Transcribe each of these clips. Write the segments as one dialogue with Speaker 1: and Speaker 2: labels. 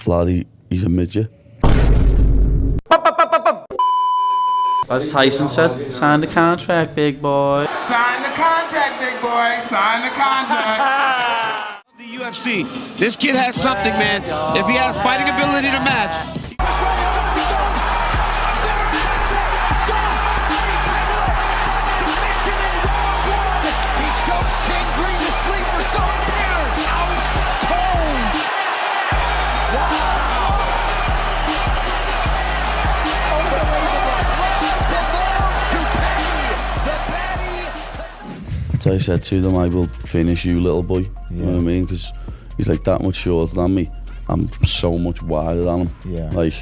Speaker 1: lad, he's a midget.
Speaker 2: As Tyson said, sign the contract, big boy.
Speaker 3: Sign the contract, big boy. Sign the contract.
Speaker 4: The UFC. This kid has something, man. If he has fighting ability to match.
Speaker 5: He chokes King Green to sleep for some years. Out cold. Wow.
Speaker 1: So I said to them, I will finish you, little boy. Yeah. You know what I mean? Because he's like that much shorter than me. I'm so much wider than him.
Speaker 6: Yeah.
Speaker 1: Like,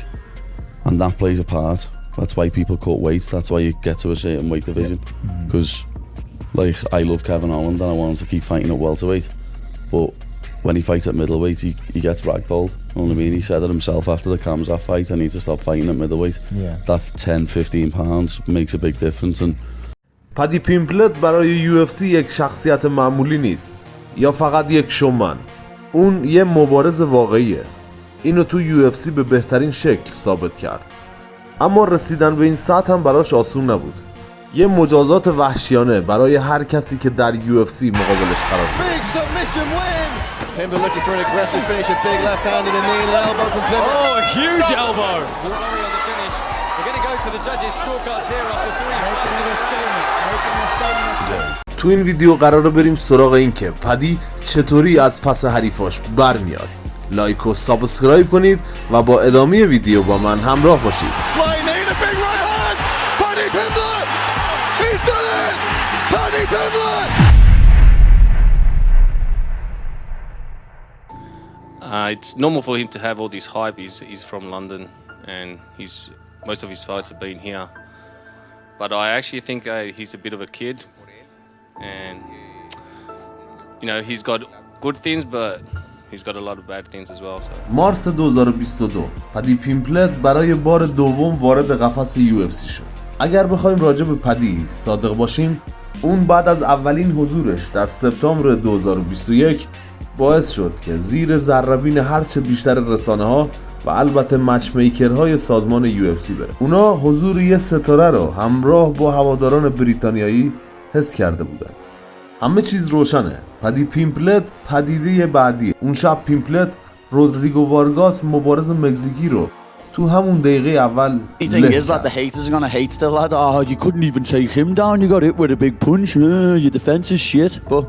Speaker 1: and that plays a part. That's why people cut weights. That's why you get to a certain weight division. Because, like, I love Kevin Holland and I want him to keep fighting at welterweight. But when he fights at middleweight, he gets ragdolled. You know what I mean? He said it himself after the Kamzat fight, I need to stop fighting at middleweight.
Speaker 6: Yeah.
Speaker 1: That 10-15 pounds makes a big difference. And
Speaker 7: پدی پیمپلت برای UFC یک شخصیت معمولی نیست یا فقط یک شومن. اون یه مبارز واقعیه. اینو تو UFC به بهترین شکل ثابت کرد. اما رسیدن به این سطح هم براش آسون نبود. یه مجازات وحشیانه برای هر کسی که در UFC مقابلش قرار گرفت.
Speaker 5: Big submission win. Pimblet looking for an aggressive finish, a big left hand and a knee and an elbow from Pimblet.
Speaker 4: Oh, a huge elbow. Glory on the finish. We're going to go to the judges' scorecards here after 3
Speaker 7: تو این ویدیو قراره بریم سراغ این که پدی چطوری از پس حریفاش برمیاد. لایک و سابسکرایب کنید و با ادامه ویدیو با من همراه باشید.
Speaker 8: It's normal for him to have all this hype. He's from London and most of his fights have been here. But I actually think he's a bit of a kid. And, you know, he's got good things, but he's got a lot of bad things as well. So.
Speaker 7: مارس 2022 پدی پیمپلت برای بار دوم وارد قفس UFC شد. اگر بخوایم راجع به پدی صادق باشیم، اون بعد از اولین حضورش در سپتامبر 2021 باعث شد که زیر ذره‌بین هرچه بیشتر رسانه‌ها و البته مچ میکرهای سازمان UFC بره. اونا حضور یه ستاره رو همراه با هواداران بریتانیایی حس کرده بودن. همه چیز روشنه. پدی پیمپلت پدیده بعدی. اون شب پیمپلت رودریگو وارگاس مبارز مکزیکی رو تو همون دقیقه اول
Speaker 9: The thing is that the haters are gonna hate the lad. Oh, you couldn't even take him down. You got hit with a big punch. Your defense is shit. But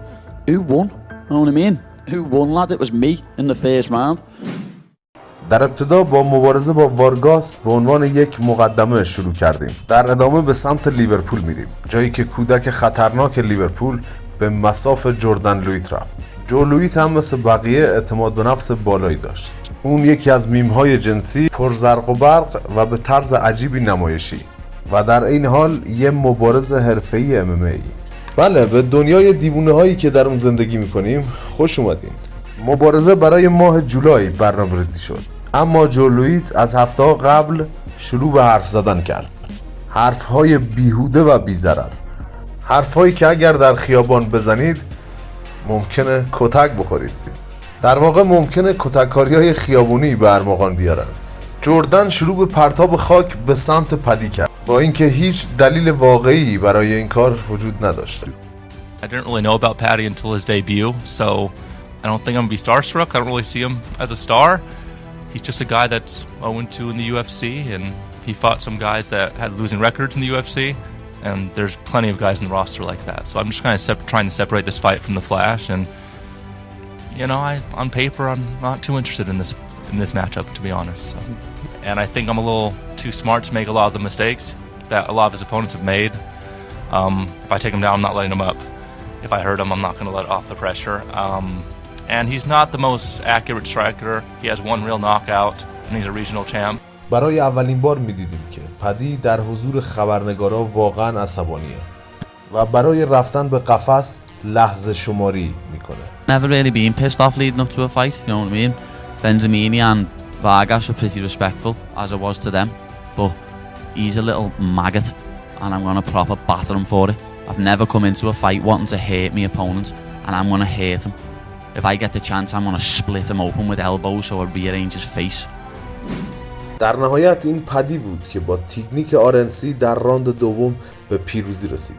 Speaker 9: who won? You know what I mean? Who won, lad? It was me in the first round.
Speaker 7: در ابتدا با مبارزه با وارگاس به عنوان یک مقدمه شروع کردیم. در ادامه به سمت لیورپول میریم، جایی که کودک خطرناک لیورپول به مصاف جردن لویت رفت. جو لویت هم مثل بقیه اعتماد به نفس بالایی داشت. اون یکی از میم‌های جنسی پر زرق و برق و به طرز عجیبی نمایشی و در این حال یه مبارز حرفه‌ای MMA. بله، به دنیای دیوونه هایی که در اون زندگی میکنیم خوش اومدین. مبارزه برای ماه جولای برنامه‌ریزی شد، اما جو لویت از هفته‌ها قبل شروع به حرف زدن کرد. حرف‌های بیهوده و بی‌ضرر. حرف‌هایی که اگر در خیابان بزنید ممکنه کتک بخورید. در واقع ممکنه کتککاری‌های خیابونی به ارمغان بیارن. جردن شروع به پرتاب خاک به سمت پدی کرد، با اینکه هیچ دلیل واقعی برای این کار وجود نداشت.
Speaker 10: I didn't really know about Paddy until his debut, so I don't think I'm gonna be starstruck. I don't really see him as a star. He's just a guy that's 0-2 in the UFC, and he fought some guys that had losing records in the UFC, and there's plenty of guys in the roster like that. So I'm just kind of trying to separate this fight from the Flash, and you know, on paper I'm not too interested in this matchup, to be honest. So. And I think I'm a little too smart to make a lot of the mistakes that a lot of his opponents have made. If I take him down, I'm not letting him up. If I hurt him, I'm not going to let off the pressure. And he's not the most accurate striker. He has one real knockout, and he's a regional champ.
Speaker 7: برای اولین بار می‌دیدیم که پدی در حضور خبرنگارا واقعاً عصبانیه و برای رفتن به قفس لحظه شماری میکنه.
Speaker 9: Never really been pissed off leading up to a fight, you know what I mean? Benzimini and Vargas were pretty respectful, as I was to them, but he's a little maggot, and I'm gonna proper batter him for it. I've never come into a fight wanting to hurt my opponent, and I'm gonna hurt him. If I get the chance, I'm gonna split him open with elbows or rearrange his face.
Speaker 7: در نهایت این پدی بود که با تکنیک آرنسی در راند دوم به پیروزی رسید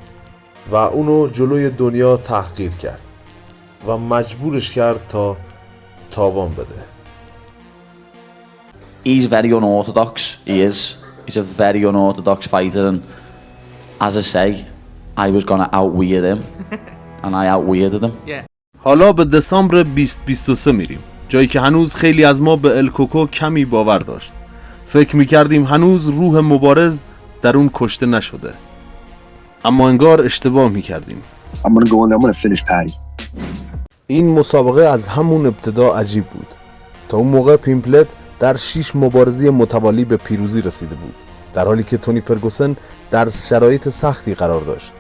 Speaker 7: و اونو جلوی دنیا تحقیر کرد و مجبورش کرد تا تاوان بده.
Speaker 9: He's very unorthodox. He is. He's a very unorthodox fighter, and as I say, I was gonna outweird him, and I outweirded him.
Speaker 7: حالا به دسامبر 2023 میریم، جایی که هنوز خیلی از ما به الکوکو کمی باور داشت. فکر میکردیم هنوز روح مبارز در اون کشته نشده، اما انگار اشتباه میکردیم.
Speaker 6: I'm gonna go in there, I'm gonna finish Paddy.
Speaker 7: این مسابقه از همون ابتدا عجیب بود. تا اون موقع پیمپلت در 6 مبارزه متوالی به پیروزی رسیده بود، در حالی که تونی فرگوسن در شرایط سختی قرار داشت.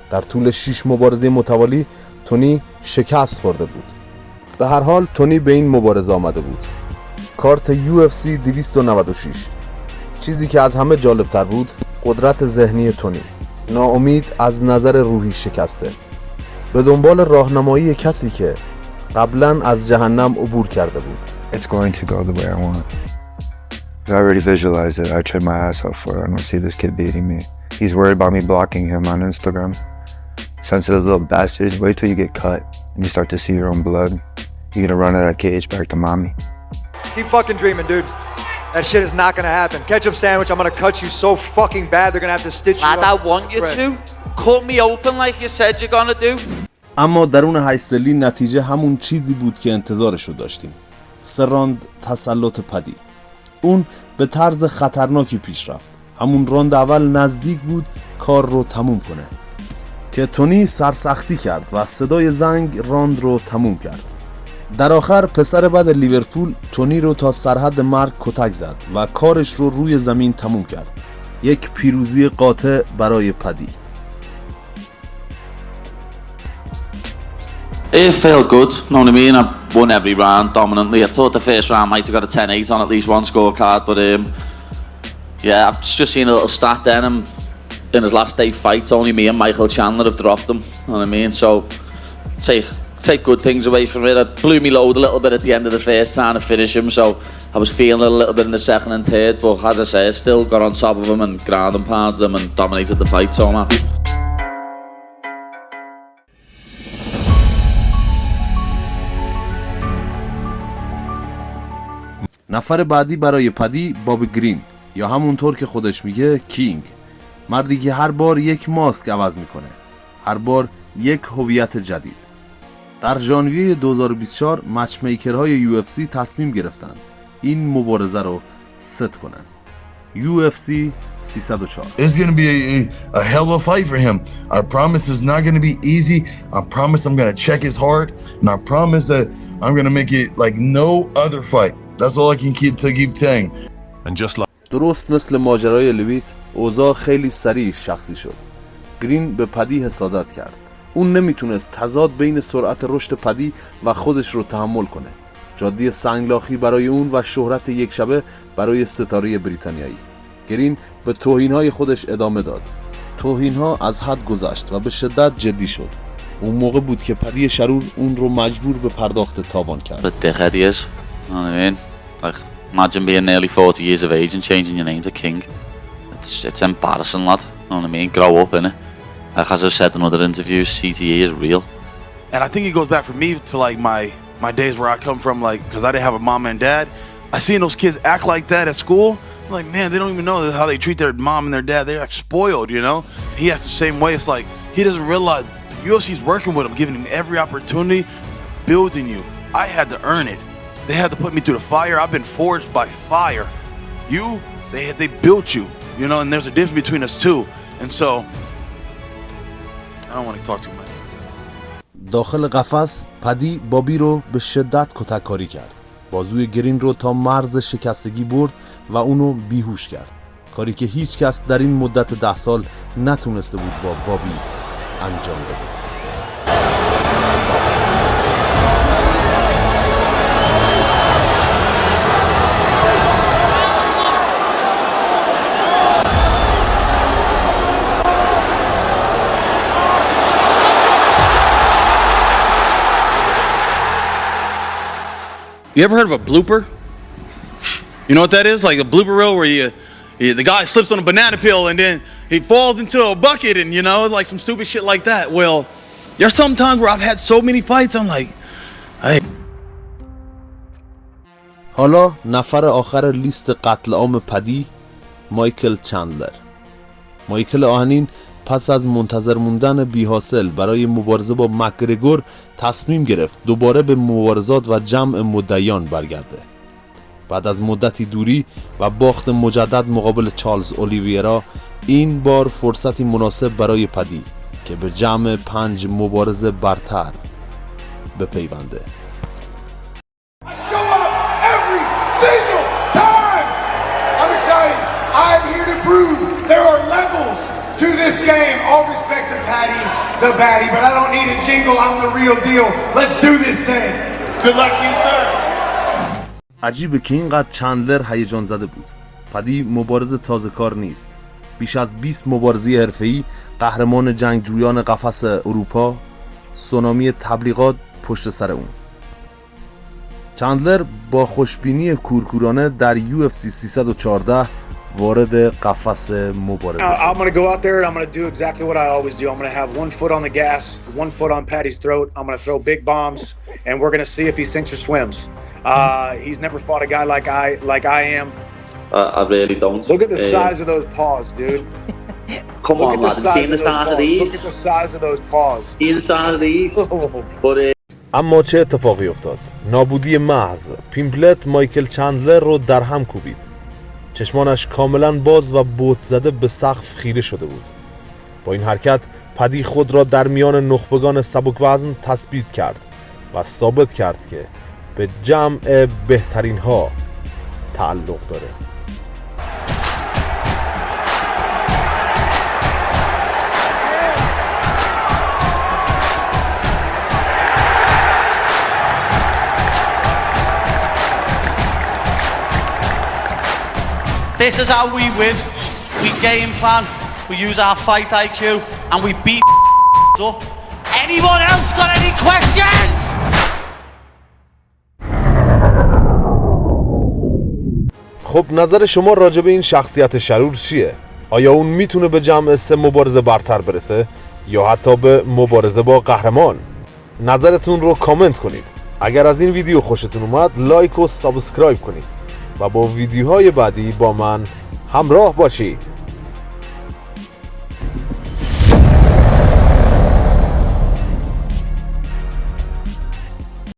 Speaker 7: در طول 6 مبارزه متوالی تونی شکست خورده بود. به هر حال تونی به این مبارزه آمده بود. کارت UFC 296. چیزی که از همه جالبتر بود قدرت ذهنی تونی. ناامید از نظر روحی شکسته، به دنبال راهنمایی کسی که قبلا از جهنم عبور کرده بود.
Speaker 6: It's going to go the way I want. I already visualized it. I tried my ass off for it. I don't see this kid beating me. He's worried about me blocking him on Instagram. Sensitive little bastards. Wait till you get cut and you start to see your own blood. You're gonna run out of that cage back to mommy.
Speaker 11: Keep fucking dreaming, dude. That shit is not gonna happen. Ketchup sandwich, I'm gonna cut you so fucking bad they're gonna have to stitch you up.
Speaker 2: Lad, I want you to. Cut me open like you said you're gonna do.
Speaker 7: اما درون 8 سالی نتیجه همون چیزی بود که انتظارشو داشتیم. 3 راند تسلط پدی. اون به طرز خطرناکی پیش رفت. همون راند اول نزدیک بود کار رو تموم کنه که تونی سرسختی کرد و صدای زنگ راند رو تموم کرد. در آخر پسر بعد لیورپول تونی رو تا سرحد مرگ کتک زد و کارش رو روی زمین تموم کرد. یک پیروزی قاطع برای پدی.
Speaker 2: It felt good, know what I mean? I won every round dominantly. I thought the first round might have got a 10-8 on at least one scorecard, but yeah, I've just seen a little stat then. In his last 8 fights, only me and Michael Chandler have dropped him, know what I mean? So take good things away from it. I blew me load a little bit at the end of the first trying to finish him, so I was feeling it a little bit in the second and third, but as I say, I still got on top of him and ground and pounded him and dominated the fight, so I'm happy.
Speaker 7: نفر بعدی برای پدی باب گرین، یا همونطور که خودش میگه کینگ. مردی که هر بار یک ماسک عوض میکنه، هر بار یک هویت جدید. در ژانویه 2024 مچ میکرهای UFC تصمیم گرفتند این مبارزه رو ست کنن. UFC 304.
Speaker 12: It's going to be a hell of a fight for him. I promise it's not going to be easy. I promise I'm going to check his heart, and I promise that I'm going to make it like no other fight. That's all I can keep saying.
Speaker 7: And just like درست مثل ماجرای لویت، اوضاع خیلی سریع شخصی شد. گرین به پدی حسادت کرد. اون نمیتونست تضاد بین سرعت رشد پدی و خودش رو تحمل کنه. جادی سنگلاخی برای اون و شهرت یک شبه برای ستاره بریتانیایی. گرین به توهین‌های خودش ادامه داد. توهین‌ها از حد گذشت و به شدت جدی شد. اون موقع بود که پدی شرور اون رو مجبور به پرداخت تاوان کرد.
Speaker 2: The dickhead he is, know what I mean? Like, imagine being nearly 40 years of age and changing your name to King. It's embarrassing, lad. Know what I mean? Grow up, innit? Like as I've said in other interviews, CTE is real.
Speaker 13: And I think it goes back for me to like my days where I come from, like, because I didn't have a mom and dad. I seen those kids act like that at school. I'm like, man, they don't even know how they treat their mom and their dad. They're like spoiled, you know? He acts the same way. It's like he doesn't realize the UFC's working with him, giving him every opportunity, building you. I had to earn it. They had to put me through the fire. I've been forged by fire. They built you, you know, and there's a difference between us too. And so I don't want to talk too much.
Speaker 7: داخل قفس پدی بابی رو به شدت کتککاری کرد. بازوی گرین رو تا مرز شکستگی برد و اونو بیهوش کرد. کاری که هیچ کس در این مدت 10 سال نتونسته بود با بابی انجام بده.
Speaker 13: You ever heard of a blooper? You know what that is? Like a blooper reel where the guy slips on a banana peel and then he falls into a bucket and, you know, like some stupid shit like that. Well, there's some times where I've had so many fights, I'm like, hey.
Speaker 7: حالا نفر آخر لیست قتل عام پدی، مایکل چندلر. مایکل آهنین پس از منتظر موندن بی حاصل برای مبارزه با مکگرگور تصمیم گرفت دوباره به مبارزات و جمع مدعیان برگرده. بعد از مدتی دوری و باخت مجدد مقابل چارلز اولیویرا، این بار فرصتی مناسب برای پدی که به جمع 5 مبارزه برتر بپیونده.
Speaker 3: There are levels to this game. All respect to Patty, the baddie, but I don't need a jingle. I'm the real deal. Let's do this thing. Good luck to you, sir.
Speaker 7: عجیبه که اینقدر چندلر هیجان زده بود. پدی مبارز تازه کار نیست. بیش از 20 مبارزه حرفه‌ای، قهرمان جنگجویان قفس اروپا، سونامی تبلیغات پشت سر اون. چندلر با خوشبینی کورکورانه در UFC 314 وارد قفس مبارزه شد.
Speaker 11: I'm going to go out there and I'm going to do exactly what I always do. I'm going to have one foot on the gas, one foot on Patty's throat. I'm going to throw big bombs and we're going to see if he sinks or swims. He's never fought a guy like I am.
Speaker 2: I really don't.
Speaker 11: Look at the size of those paws, dude.
Speaker 2: Come on, lad. Seen the start of these?
Speaker 11: Look at the size of those paws.
Speaker 2: Seen the start of these? But
Speaker 7: اما چه اتفاقی افتاد؟ نابودی محض. پیمبلت مایکل چندلر رو در هم کوبید. چشمانش کاملا باز و بت زده به سقف خیره شده بود. با این حرکت پدی خود را در میان نخبگان سبک وزن تثبیت کرد و ثابت کرد که به جمع بهترین ها تعلق داره.
Speaker 14: This is how we win. We game plan, we use our fight IQ, and we beat up. Anyone else got any questions?
Speaker 7: خب نظر شما راجع به این شخصیت شرور چیه؟ آیا اون میتونه به جمع 3 مبارزه برتر برسه یا حتی به مبارزه با قهرمان؟ نظرتون رو کامنت کنید. اگر از این ویدیو خوشتون اومد لایک و سابسکرایب کنید و با ویدیوهای بعدی با من همراه باشید.